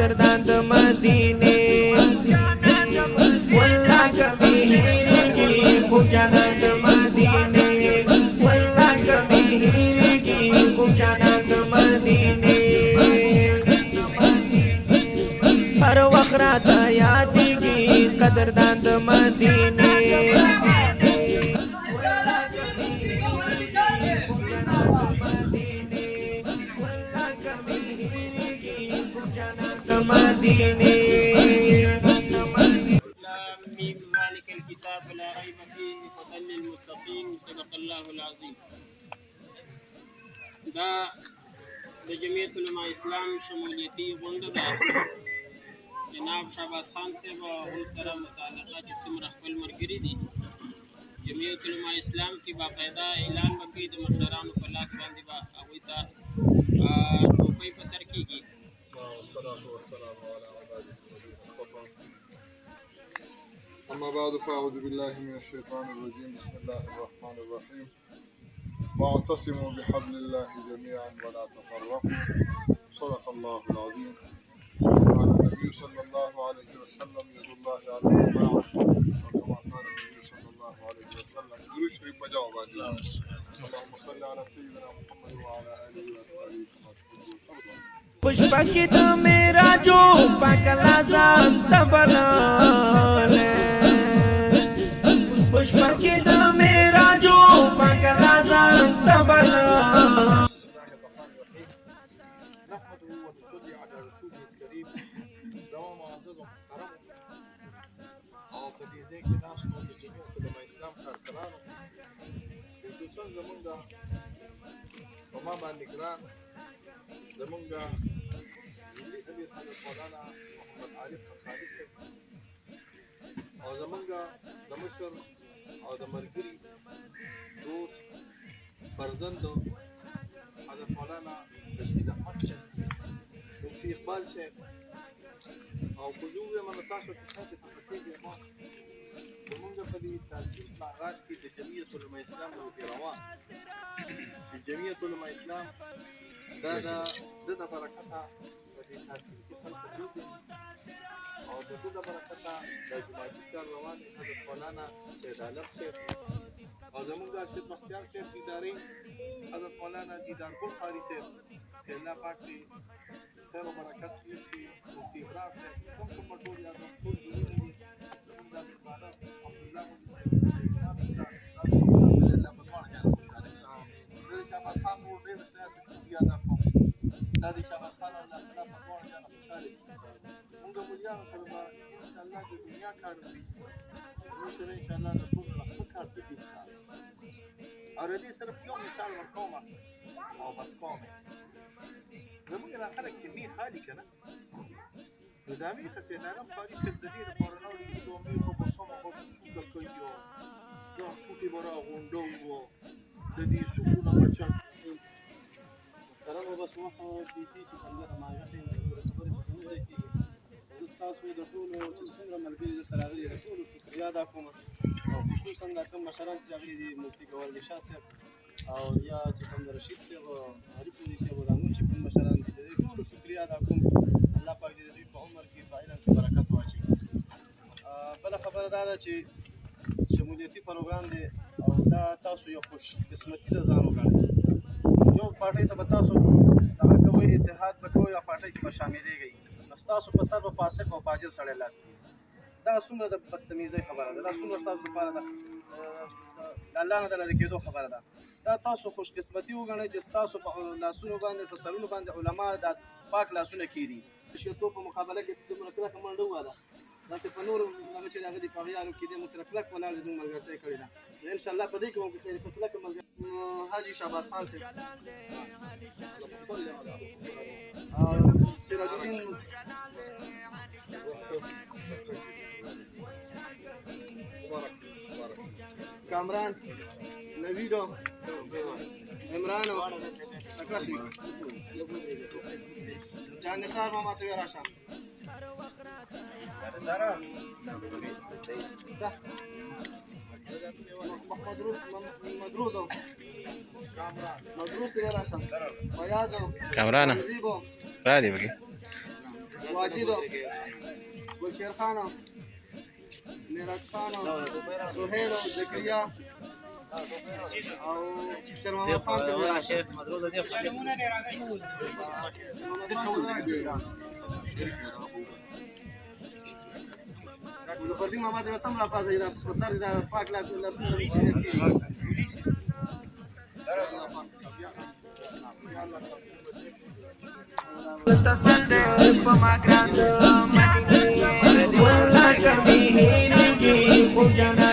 قدردان د مدینه والله کبي هيريږي خو جانان د مدینه والله کبي هيريږي خو جانان د مدینه هر وخت راته یادېږي قدردان د مدینه مدينة ذلك الكتاب لا ريب فيه هدى للمتقين صدق الله العظيم. دا د جمعیت علماء اسلام شمولیتي غونډه ده. جناب شهباز خان صاحب او سره متعلقه چې څومره خپل ملګري دي جمعیت علماء اسلام کې باقاعده اعلان وکړي د مشرانو په لاس باندې به هغوی ته ټوپۍ په سر کېږي. والصلاة والسلام على عباده الذين اصطفى. أما بعد فأعوذ بالله من الشيطان الرجيم. بسم الله الرحمن الرحيم. واعتصموا بحبل الله جميعا ولا تفرقوا. صدق الله العظيم. قال النبي صلى الله عليه وسلم يد الله على الجماعة وكما قال النبي صلى الله عليه وسلم درود شريف بجاوب الله. اللهم صل على سيدنا محمد وعلى آله وأصحابه كما تحب وترضى. पुष्पा की तो मेरा जो पकला जानता बनाले पुष्पा की तो मेरा जो पकला जानता बना زمونږ ملي امیر حضرت مولانا محمد عارف خالد او زمونږ د مشر او د ملګري دوست فرزند حضرت مولانا رشید احمد شیخ مفتی اقبال شیخ او حضور من تاسو ته څه تفصیل ما زمونږ په دې تاسیس باغات کې د جمعیت علماء اسلام او روان د جمعیت علماء اسلام دا د برکته په دې تاسیس کې خلک دي او د دې برکته د جماعتي کار روان حضرت مولانا سید عالم شیخ او زموږ د شیخ بختیار شیخ اداري حضرت مولانا دیدار ګل قاری شیخ چې الله پاک دې خیر او برکت ورکړي مفتی ابراهیم شیخ کوم ټول یاد ټول دي زموږ د سبحانه عبدالله دا د شهباز خان الله تعالی په دوه جنه خوشاله موږ مليان سره به ان شاء الله د دنیا کار وي موږ سره ان شاء الله د ټول خپل کار کوي او دې صرف یو مثال ورکوم او بس کوم زموږ نه خلک چې می خالي کنه نو دا می خسیدانه خالي کړ د دې لپاره نو دوه می په کومه د کوي یو نو کوټي برا غونډو د دې سکونه بچا سلام بس مخه دي چې څنګه ما غته خبرې نه دي چې تاسو د ټول چې څنګه ملګری د تراغلي ټول شکریا ادا کوم او خصوصا د کوم مشران چې غلي دي مفتی ګوال شاه صاحب او یا چې کوم رشید صاحب او عارف علي صاحب او نور چې کوم مشران دي ټول شکریا ادا کوم الله پاک دې دوی په عمر کې فائدہ او برکت واچي. بل خبره دا چې شمولیتي پروګرام دی او دا تاسو یو خوش قسمتي د ځان وګڼئ یو پارټۍ سره تاسو دغه کوئ اتحاد به کوئ او پارټۍ کې به شاملېږئ نو ستاسو په سر به فاسق او فاجر سړی لاس کړي دا څومره د بدتمیزۍ خبره ده دا څومره ستاسو لپاره د الله نه د لرې کېدو خبره ده دا تاسو خوش قسمتي وګڼئ چې ستاسو په لاسونو باندې په سرونو باندې علما دا پاک لاسونه کېدي شیطو په مقابله کې دومره کلکه منډه وواده دا چې په نورو هغه چې هغه د پاغیانو کې دې موږ سره کلک ولاړ دي زموږ ملګرتیا کړې ده ان شاء الله په دې کې موږ په کلکه حاجي شهباز خان صاحب سراج الدین کامران نویدو عمران اکراشی جان نثار ماما ته راشه Kamrana. Radhi bagi. واجد بشير خان میراج خان سهیل زکریا او شرما خان ته شیخ مدروز دی نو پردي ما باندې تم را پازې را سر را پاک لا تصدق پما ګران مدینه والله کمی هیریږي خو جنت